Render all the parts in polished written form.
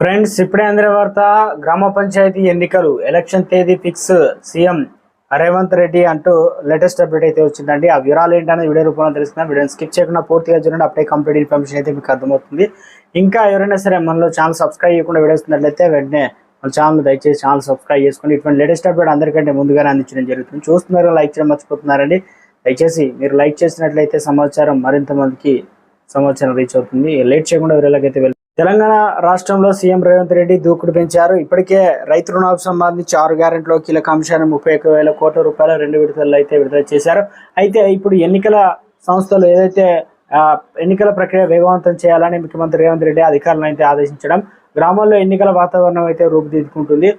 Friends, ఇప్పుడే అందిన వార్త. గ్రామ పంచాయతీ ఎన్నికలు ఎలక్షన్ తేదీ ఫిక్స్, సీఎం రేవంత్ రెడ్డి అంటూ లేటెస్ట్ అప్డేట్ అయితే వచ్చిందండి. ఆ వివరాలు ఏంటనేది వీడియో రూపంలో తెలుసుకుందాం. వీడియోని స్కిప్ చేయకుండా పూర్తిగా చూడండి, అప్పుడే కంప్లీట్ ఇన్ఫర్మేషన్ అయితే మీకు అర్థమవుతుంది. ఇంకా ఎవరైనా సరే మనలో ఛానల్ సబ్స్క్రైబ్ చేయకుండా వీడియోస్ ఉన్నట్లయితే వెంటనే మన ఛానల్ దయచేసి ఛానల్ సబ్స్క్రైబ్ చేసుకోండి. ఇటువంటి లేటెస్ట్ అప్డేట్ అందరికంటే ముందుగానే అందించడం జరుగుతుంది. చూస్తున్నారు, లైక్ చేయడం మర్చిపోతున్నారండి. దయచేసి మీరు లైక్ చేసినట్లయితే సమాచారం మరింత మందికి సమాచారం రీచ్ అవుతుంది. లేట్ చేయకుండా వీళ్ళకైతే తెలంగాణ రాష్ట్రంలో సీఎం రేవంత్ రెడ్డి దూకుడు పెంచారు. ఇప్పటికే రైతు రుణాలకు సంబంధించి 6 గ్యారెంటీలో కీలక అంశాన్ని 31,000 కోట్ల రూపాయల 2 విడతల్లో అయితే విడుదల చేశారు. అయితే ఇప్పుడు ఎన్నికల సంస్థలు ఏదైతే ఎన్నికల ప్రక్రియ వేగవంతం చేయాలని ముఖ్యమంత్రి రేవంత్ రెడ్డి అధికారులను అయితే ఆదేశించడం, గ్రామాల్లో ఎన్నికల వాతావరణం అయితే రూపుదిద్దుకుంటుంది.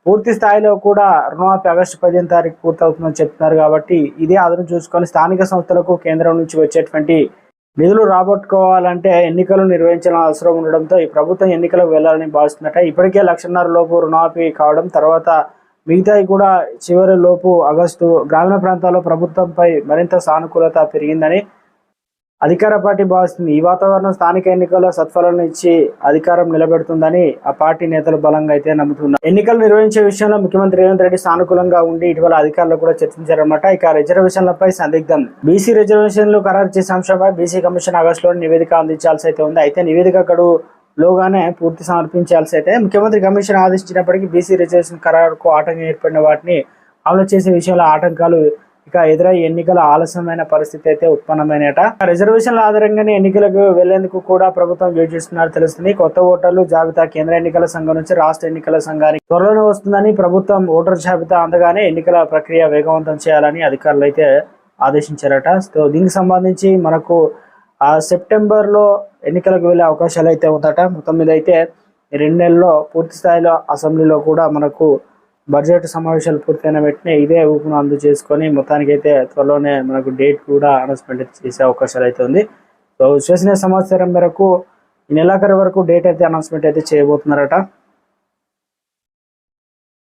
పూర్తి స్థాయిలో కూడా రుణమాఫీ ఆగస్టు 15 తారీఖు పూర్తవుతుందని చెప్తున్నారు. కాబట్టి ఇదే అదును చూసుకొని స్థానిక సంస్థలకు కేంద్రం నుంచి వచ్చేటువంటి నిధులు రాబట్టుకోవాలంటే ఎన్నికలు నిర్వహించాల్సిన అవసరం ఉండడంతో ఈ ప్రభుత్వం ఎన్నికలకు వెళ్లాలని భావిస్తుందట. ఇప్పటికే 1,50,000 లోపు రుణమాఫీ కావడం, తర్వాత మిగతాయి కూడా చివరి లోపు ఆగస్టు. గ్రామీణ ప్రాంతాల్లో ప్రభుత్వంపై మరింత సానుకూలత పెరిగిందని అధికార పార్టీ భావిస్తుంది. ఈ వాతావరణం స్థానిక ఎన్నికల్లో సత్ఫలాలను ఇచ్చి అధికారం నిలబెడుతుందని ఆ పార్టీ నేతలు బలంగా అయితే నమ్ముతున్నారు. ఎన్నికలు నిర్వహించే విషయంలో ముఖ్యమంత్రి రేవంత్ రెడ్డి సానుకూలంగా ఉండి ఇటీవల అధికారులు కూడా చర్చించారన్నమాట. ఇక రిజర్వేషన్లపై సందిగ్ధం. బీసీ రిజర్వేషన్లు ఖరారు చేసే అంశంపై బీసీ కమిషన్ ఆగస్టులో నివేదిక అందించాల్సి అయితే ఉంది. అయితే నివేదిక గడువులోగానే పూర్తి సమర్పించాల్సి అయితే ముఖ్యమంత్రి కమిషన్ ఆదేశించినప్పటికీ బీసీ రిజర్వేషన్ ఖరారుకు ఆటంకం ఏర్పడిన వాటిని అమలు చేసే విషయంలో ఆటంకాలు ఇక ఎదురై ఎన్నికల ఆలస్యమైన పరిస్థితి అయితే ఉత్పన్నమైనట. రిజర్వేషన్ల ఆధారంగానే ఎన్నికలకు వెళ్లేందుకు కూడా ప్రభుత్వం యోచిస్తున్నట్టు తెలుస్తుంది. కొత్త ఓటర్లు జాబితా కేంద్ర ఎన్నికల సంఘం నుంచి రాష్ట్ర ఎన్నికల సంఘానికి త్వరలోనే వస్తుందని, ప్రభుత్వం ఓటర్ జాబితా అందగానే ఎన్నికల ప్రక్రియ వేగవంతం చేయాలని అధికారులు అయితే ఆదేశించారట. సో దీనికి సంబంధించి మనకు సెప్టెంబర్లో ఎన్నికలకు వెళ్లే అవకాశాలు అయితే ఉందట. మొత్తం మీద అయితే 2 నెలల్లో పూర్తి స్థాయిలో అసెంబ్లీలో కూడా మనకు బడ్జెట్ సమావేశాలు పూర్తయిన వెంటనే ఇదే ఊపును చేసుకొని మొత్తానికైతే త్వరలోనే మనకు డేట్ కూడా అనౌన్స్మెంట్ చేసే అవకాశాలు అయితే ఉంది. సో చేసిన సమాచారం మేరకు ఈ నెలాఖరు వరకు డేట్ అయితే అనౌన్స్మెంట్ అయితే చేయబోతున్నారట.